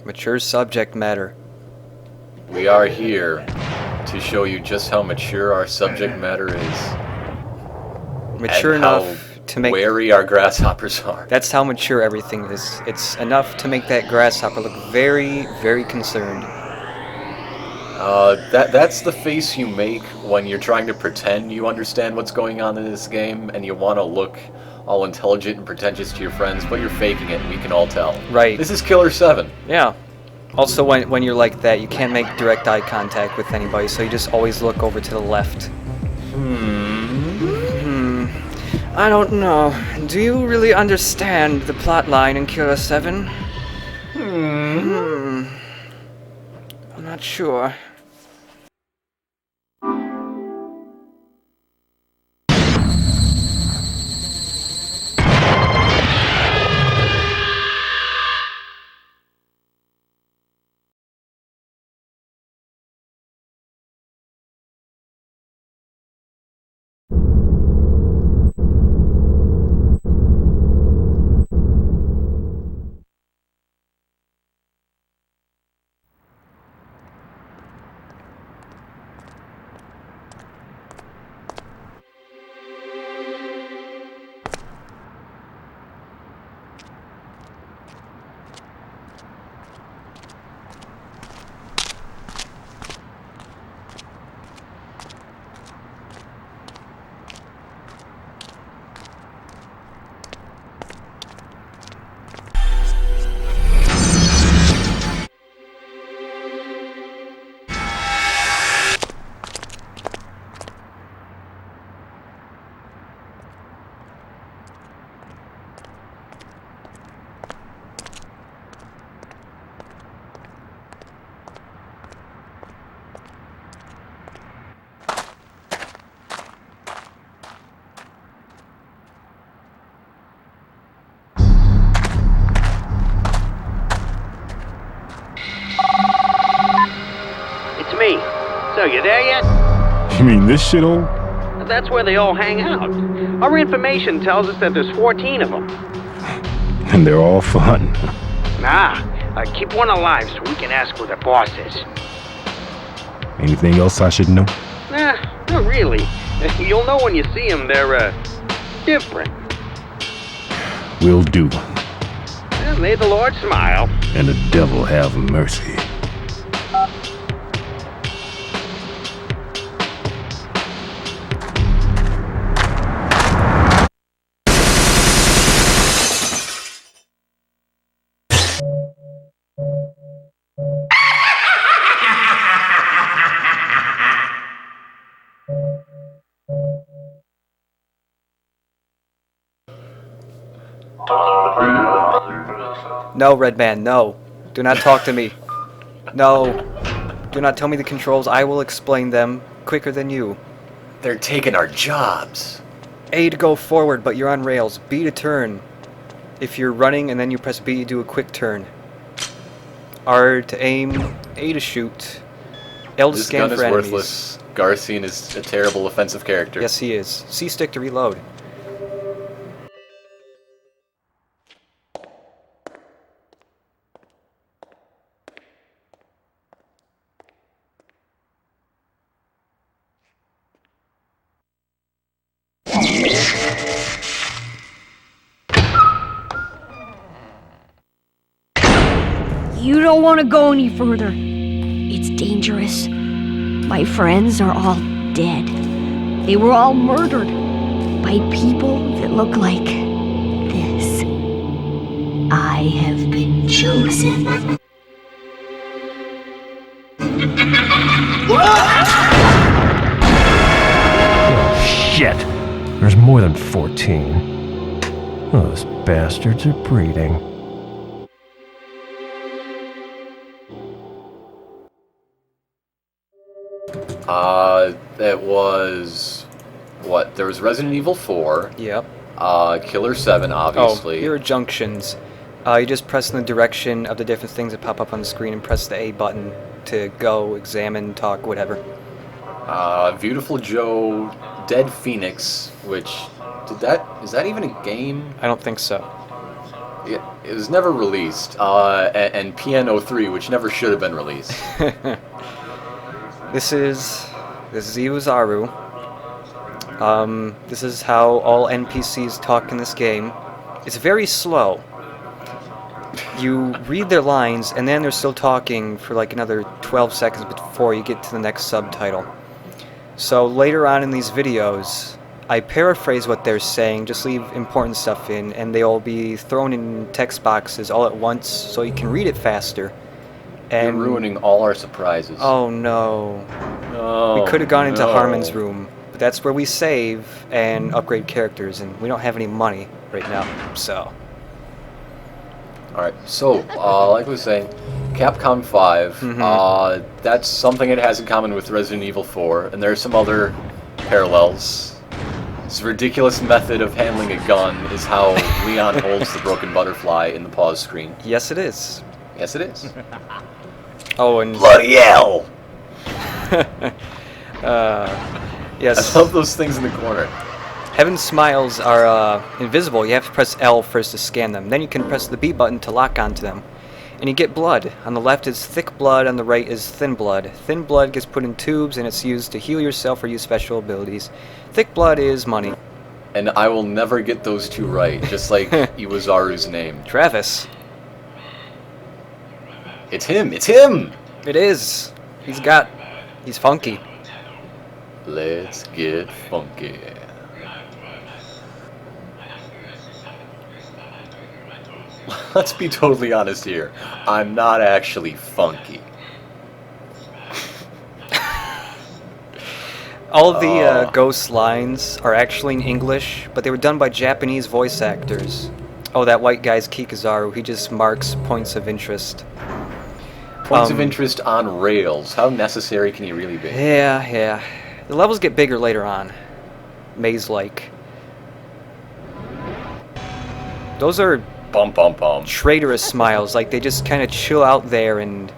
Mature subject matter. We are here to show you just how mature our subject matter is. Mature and enough how to make... wary our grasshoppers are. That's how mature everything is. It's enough to make that grasshopper look very, very concerned. That's the face you make when you're trying to pretend you understand what's going on in this game, and you want to look all intelligent and pretentious to your friends, but you're faking it, and we can all tell. Right. This is Killer7. Yeah. Also, when you're like that, you can't make direct eye contact with anybody, so you just always look over to the left. I don't know. Do you really understand the plot line in Killer7? I'm not sure. Me. So, you there yet? You mean this shithole? That's where they all hang out. Our information tells us that there's 14 of them. And they're all fun. Keep one alive so we can ask who the boss is. Anything else I should know? Nah, not really. You'll know when you see them, they're, different. Will do. Well, may the Lord smile. And the devil have mercy. No, Red Man, no. Do not talk to me. No. Do not tell me the controls. I will explain them quicker than you. They're taking our jobs. A to go forward, but you're on rails. B to turn. If you're running and then you press B, you do a quick turn. R to aim. A to shoot. L to This scan gun for is enemies. worthless. Garcian is a terrible offensive character. Yes, he is. C stick to reload. You don't want to go any further. It's dangerous. My friends are all dead. They were all murdered by people that look like this. I have been chosen. Oh, shit! There's more than 14. Those bastards are breeding. It was... what? There was Resident Evil 4. Yep. Killer7, obviously. Oh, here are junctions. You just press in the direction of the different things that pop up on the screen and press the A button to go, examine, talk, whatever. Beautiful Joe, Dead Phoenix, which... is that even a game? I don't think so. It was never released, and PN03, which never should have been released. This is Iwazaru. This is how all NPCs talk in this game. It's very slow. You read their lines, and then they're still talking for like another 12 seconds before you get to the next subtitle. So later on in these videos, I paraphrase what they're saying, just leave important stuff in, and they'll be thrown in text boxes all at once so you can read it faster. And You're ruining all our surprises. oh no. No, We could have gone into no. Harmon's room, but that's where we save and upgrade characters, and we don't have any money right now, so. Alright, so, like I was saying, Capcom 5, that's something it has in common with Resident Evil 4, and there are some other parallels. This ridiculous method of handling a gun is how Leon holds the broken butterfly in the pause screen. Yes, it is. Yes, it is. Oh, and Bloody hell! yes. I love those things in the corner. Heaven's smiles are invisible. You have to press L first to scan them. Then you can press the B button to lock onto them. And you get blood. On the left is thick blood, on the right is thin blood. Thin blood gets put in tubes and it's used to heal yourself or use special abilities. Thick blood is money. And I will never get those two right, just like Iwazaru's name. Travis. It's him! It's him! It is. He's funky. Let's get funky. Let's be totally honest here. I'm not actually funky. All of the ghost lines are actually in English, but they were done by Japanese voice actors. Oh, that white guy's Kikazaru. He just marks points of interest. Points of interest on rails. How necessary can he really be? Yeah. The levels get bigger later on. Maze-like. Those are Bum bum bum. traitorous smiles. Like, they just kind of chill out there and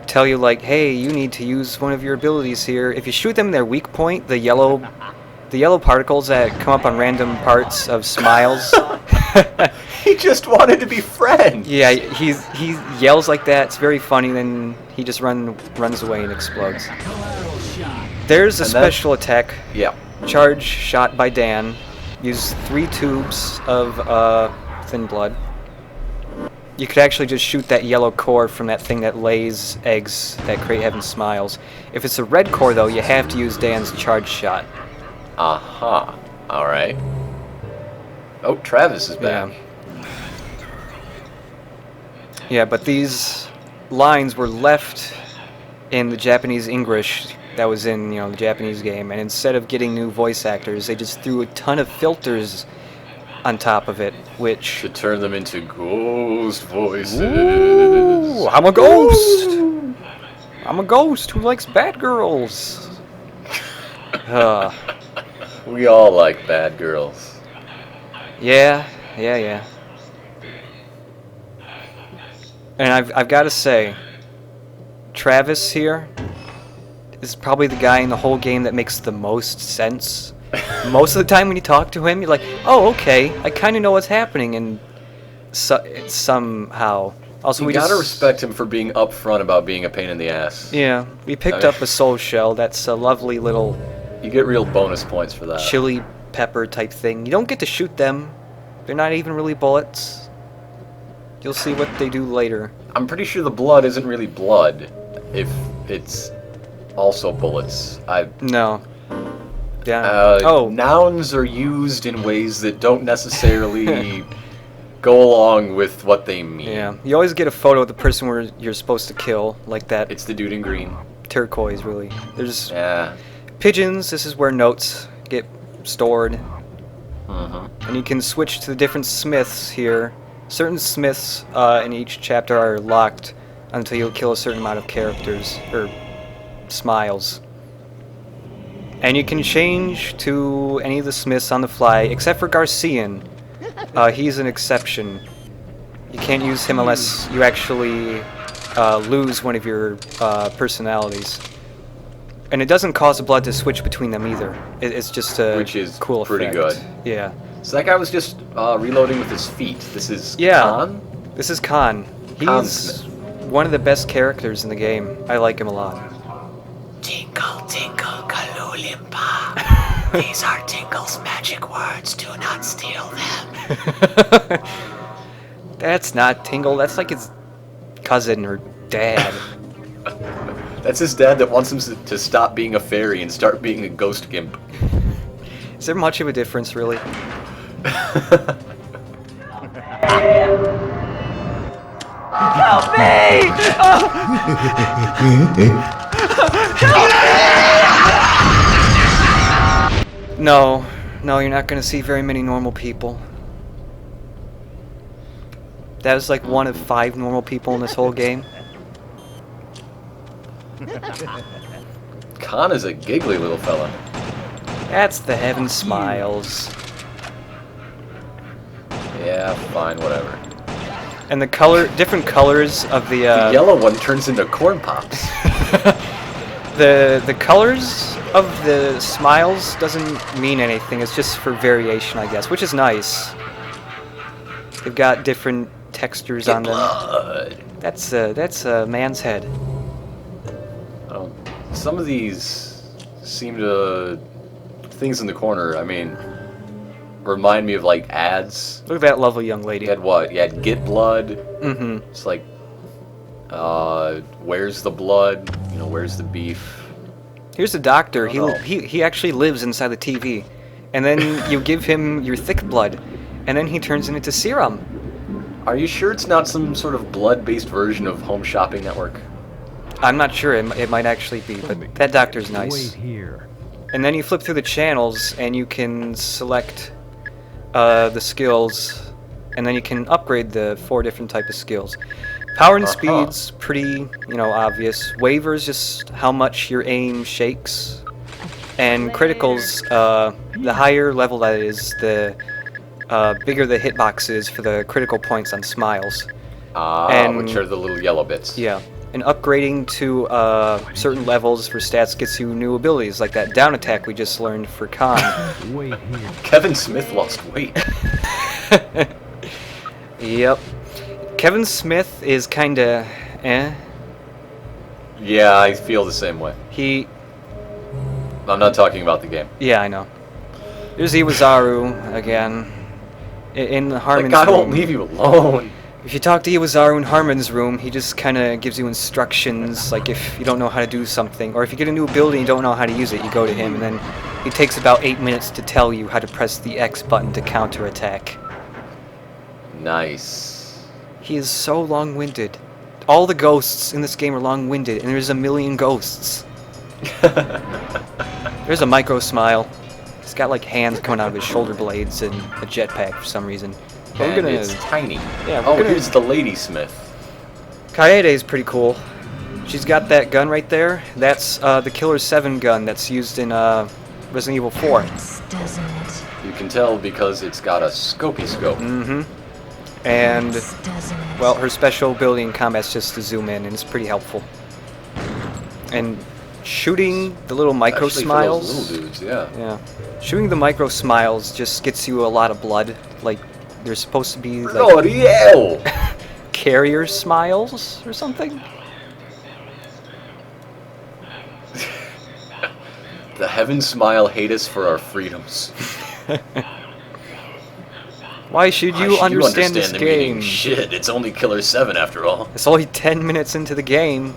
tell you, like, hey, you need to use one of your abilities here. If you shoot them in their weak point, the yellow particles that come up on random parts of smiles. He just wanted to be friends. Yeah, he yells like that. It's very funny. Then he just runs away and explodes. There's a special attack. Yeah. Charge shot by Dan. Use 3 tubes of thin blood. You could actually just shoot that yellow core from that thing that lays eggs that create Heaven's Smiles. If it's a red core, though, you have to use Dan's charge shot. Aha. Alright. Oh, Travis is back. Yeah, but these lines were left in the Japanese English that was in, the Japanese game, and instead of getting new voice actors, they just threw a ton of filters on top of it, which... To turn them into ghost voices. Ooh, I'm a ghost! I'm a ghost who likes bad girls. We all like bad girls. Yeah. And I've got to say, Travis here is probably the guy in the whole game that makes the most sense. Most of the time when you talk to him, you're like, oh, okay, I kind of know what's happening, and somehow. Also, You gotta respect him for being upfront about being a pain in the ass. Yeah, we picked up a soul shell. That's a lovely little You get real bonus points for that. chili pepper type thing. You don't get to shoot them. They're not even really bullets. You'll see what they do later. I'm pretty sure the blood isn't really blood, if it's also bullets. No. Yeah. Nouns are used in ways that don't necessarily go along with what they mean. Yeah. You always get a photo of the person where you're supposed to kill, like that. It's the dude in green. Turquoise, really. There's Yeah. pigeons. This is where notes get stored. Mm-hmm. And you can switch to the different smiths here. Certain smiths in each chapter are locked until you kill a certain amount of characters, or smiles. And you can change to any of the smiths on the fly, except for Garcian. He's an exception. You can't use him unless you actually lose one of your personalities. And it doesn't cause the blood to switch between them either. It's just a Which is cool pretty effect. good. Yeah. So that guy was just reloading with his feet. This is Yeah. Khan? This is Khan. Khan He's Smith. one of the best characters in the game. I like him a lot. Tinkle, tinkle, kalulimpa. These are Tinkle's magic words. Do not steal them. That's not Tingle. That's like his cousin or dad. That's his dad that wants him to stop being a fairy and start being a ghost gimp. Is there much of a difference, really? No, you're not gonna see very many normal people. That was like one of 5 normal people in this whole game. Khan is a giggly little fella. That's the Heaven Smiles. Yeah, fine, whatever. And the different colors of the, The yellow one turns into corn pops. the colors of the smiles doesn't mean anything. It's just for variation, I guess, which is nice. They've got different textures on them. Blood. That's a man's head. Some of these seem to... Things in the corner, I mean, remind me of, like, ads. Look at that lovely young lady. You had what? You had Get Blood. Mm-hmm. It's like, where's the blood? You know, where's the beef? Here's the doctor. Oh. He actually lives inside the TV. And then you give him your thick blood, and then he turns it into serum. Are you sure it's not some sort of blood-based version of Home Shopping Network? I'm not sure. It might actually be, but that doctor's nice. Wait here. And then you flip through the channels, and you can select the skills, and then you can upgrade the 4 different type of skills. Power and speed's pretty, obvious. Waver's just how much your aim shakes. And criticals, the higher level that is, the bigger the hitbox is for the critical points on smiles. Which are the little yellow bits. Yeah. And upgrading to certain levels for stats gets you new abilities, like that down attack we just learned for Khan. Wait here. Kevin Smith lost weight. Yep. Kevin Smith is kinda Yeah, I feel the same way. I'm not talking about the game. Yeah, I know. There's Iwazaru again. In Harmon's That guy room. won't leave you alone. If you talk to Iwazaru in Harmon's room, he just kind of gives you instructions, like if you don't know how to do something, or if you get a new ability and you don't know how to use it, you go to him, and then he takes about 8 minutes to tell you how to press the X button to counterattack. Nice. He is so long-winded. All the ghosts in this game are long-winded, and there's a million ghosts. There's a micro smile. He's got like hands coming out of his shoulder blades and a jetpack for some reason. But And it's tiny. Yeah, we're gonna- here's the Ladysmith. Kaede is pretty cool. She's got that gun right there. That's the Killer7 gun that's used in Resident Evil 4. Doesn't it? You can tell because it's got a scopy scope. Mm-hmm. And, Doesn't it? well, her special ability in combat's just to zoom in, and it's pretty helpful. And shooting the little micro Especially for smiles. those little dudes, yeah. Yeah. Shooting the micro smiles just gets you a lot of blood. Like, they're supposed to be like L'Oreal! carrier smiles or something. The Heaven Smile hate us for our freedoms. Why should you Why should understand this the game? meaning? Shit, it's only Killer7 after all. It's only 10 minutes into the game.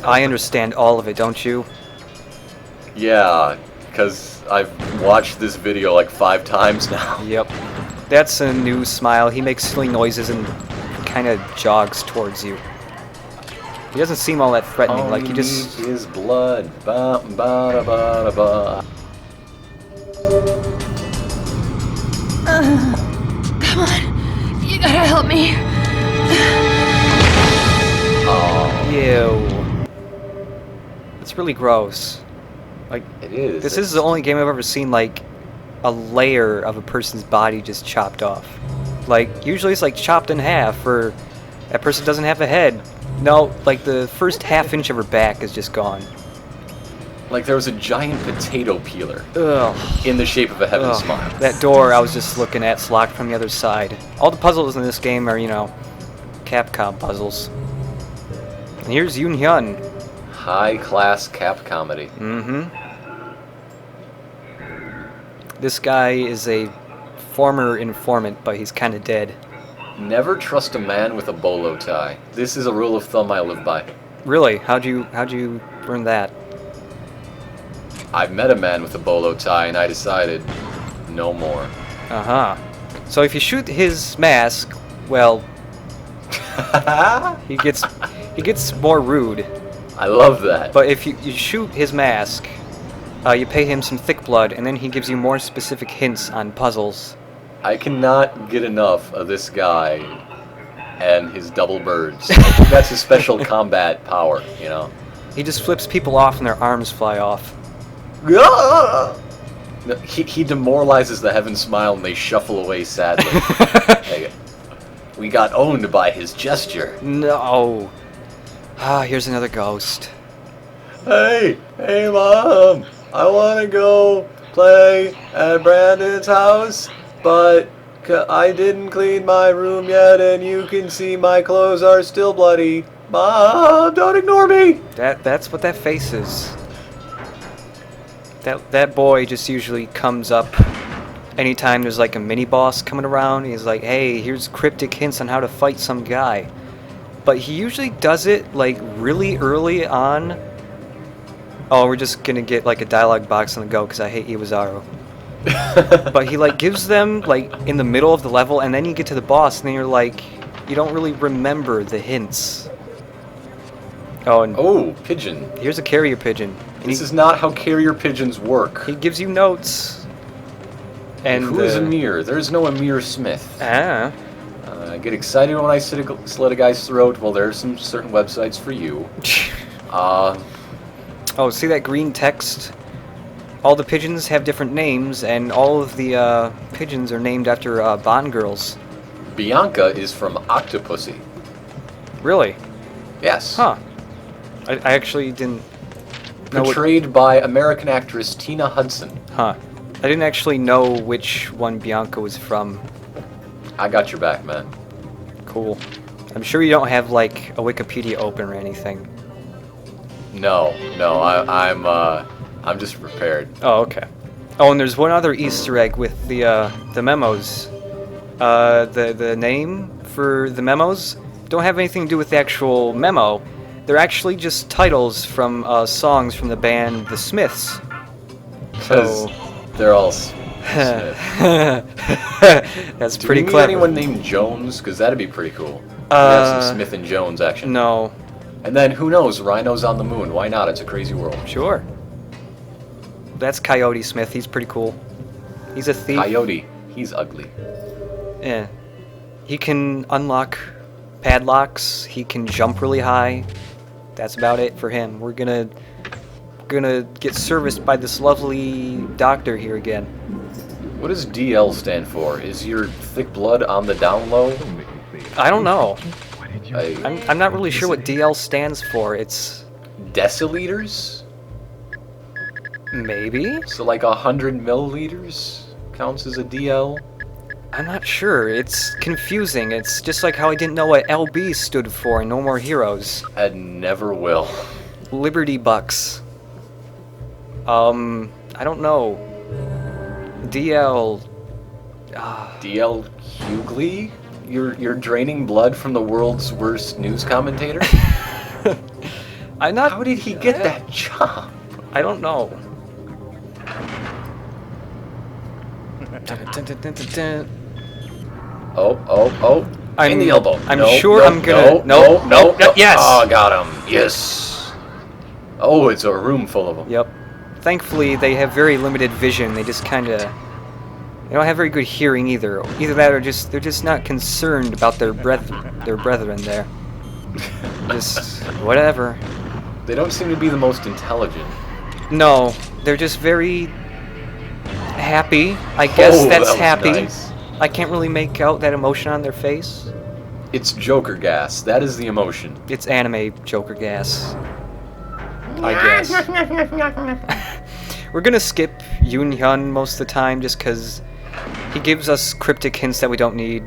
I understand all of it, don't you? Yeah, because I've watched this video like 5 times now. Yep. That's a new smile. He makes silly noises and kind of jogs towards you. He doesn't seem all that threatening. All Like he you just. need is blood. Ba, ba, da, ba, da, ba. Come on. You gotta help me. Oh, Ew. It's really gross. Like, it is. this is the only game I've ever seen, like, a layer of a person's body just chopped off. Like, usually it's, like, chopped in half, or that person doesn't have a head. No, like, the first half inch of her back is just gone. Like there was a giant potato peeler Ugh. in the shape of a heaven Ugh. smile. That door I was just looking at is locked from the other side. All the puzzles in this game are, you know, Capcom puzzles. And here's Yoon Hyun. High-class Cap comedy. Mm-hmm. This guy is a former informant, but he's kind of dead. Never trust a man with a bolo tie. This is a rule of thumb I live by. Really? How'd you learn that? I met a man with a bolo tie and I decided, no more. Uh-huh. So if you shoot his mask, well, he gets more rude. I love that. But if you shoot his mask, you pay him some thick blood, and then he gives you more specific hints on puzzles. I cannot get enough of this guy and his double birds. I think that's his special combat power, you know? He just flips people off and their arms fly off. No, he demoralizes the heaven smile and they shuffle away sadly. Hey, we got owned by his gesture. No. Ah, here's another ghost. Hey, Mom, I want to go play at Brandon's house, but I didn't clean my room yet and you can see my clothes are still bloody. Mom, don't ignore me. That's what that face is. That boy just usually comes up anytime there's like a mini boss coming around. He's like, hey, here's cryptic hints on how to fight some guy. But he usually does it like really early on. Oh, we're just gonna get like a dialogue box on the go because I hate Iwazaru. But he like gives them like in the middle of the level, and then you get to the boss, and then you're like, you don't really remember the hints. Oh, and Oh, pigeon. here's a carrier pigeon. And This is not how carrier pigeons work. he gives you notes. And who is Amir? There's no Amir Smith. Ah. I get excited when I slit a guy's throat. Well, there are some certain websites for you. Oh, see that green text? All the pigeons have different names, and all of the pigeons are named after Bond girls. Bianca is from Octopussy. Really? Yes. Huh. I actually didn't know what... Portrayed by American actress Tina Hudson. Huh. I didn't actually know which one Bianca was from. I got your back, man. Cool. I'm sure you don't have, like, a Wikipedia open or anything. No, I'm just prepared. Oh, okay. Oh, and there's one other Easter egg with the memos. The name for the memos don't have anything to do with the actual memo. They're actually just titles from songs from the band The Smiths. Because they're all Smith. That's Do pretty we need clever. anyone named Jones? Because that'd be pretty cool. We have some Smith and Jones action. No. And then, who knows, Rhino's on the moon. Why not? It's a crazy world. Sure. That's Coyote Smith. He's pretty cool. He's a thief. Coyote. He's ugly. Yeah. He can unlock padlocks. He can jump really high. That's about it for him. We're gonna get serviced by this lovely doctor here again. What does DL stand for? Is your thick blood on the down low? I don't know. I- I'm not really sure what DL stands for. It's Deciliters? maybe? So like 100 milliliters counts as a DL? I'm not sure. It's confusing. It's just like how I didn't know what LB stood for in No More Heroes. And never will. Liberty Bucks. I don't know. DL. DL Hughley? You're draining blood from the world's worst news commentator? I'm not. How did he get that job? I don't know. Oh. In the elbow. I'm No, sure no, I'm gonna. No. Yes. Oh, got him. Yes. Oh, it's a room full of them. Yep. Thankfully, they have very limited vision. They just kind of. They don't have very good hearing either. Either that, or they're just not concerned about their brethren there. Just whatever. They don't seem to be the most intelligent. No, they're just very happy. I guess Oh, that's that was happy. nice. I can't really make out that emotion on their face. It's Joker gas. That is the emotion. It's anime Joker gas. I guess. We're gonna skip Yoon Hyun most of the time just because he gives us cryptic hints that we don't need.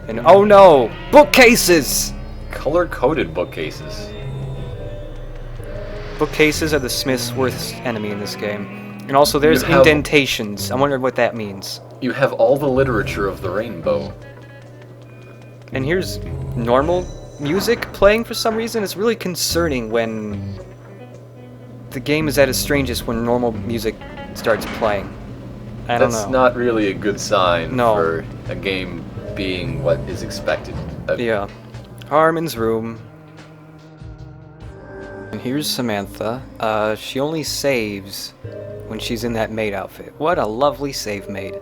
And oh no! Bookcases! Color-coded bookcases. Bookcases are the Smith's worst enemy in this game. And also there's You have- indentations. I wonder what that means. You have all the literature of the rainbow. And here's normal music playing for some reason. It's really concerning when the game is at its strangest when normal music starts playing. I don't know. That's not really a good sign No. for a game being what is expected. Yeah. Harmon's room. And here's Samantha. She only saves when she's in that maid outfit. What a lovely save maid.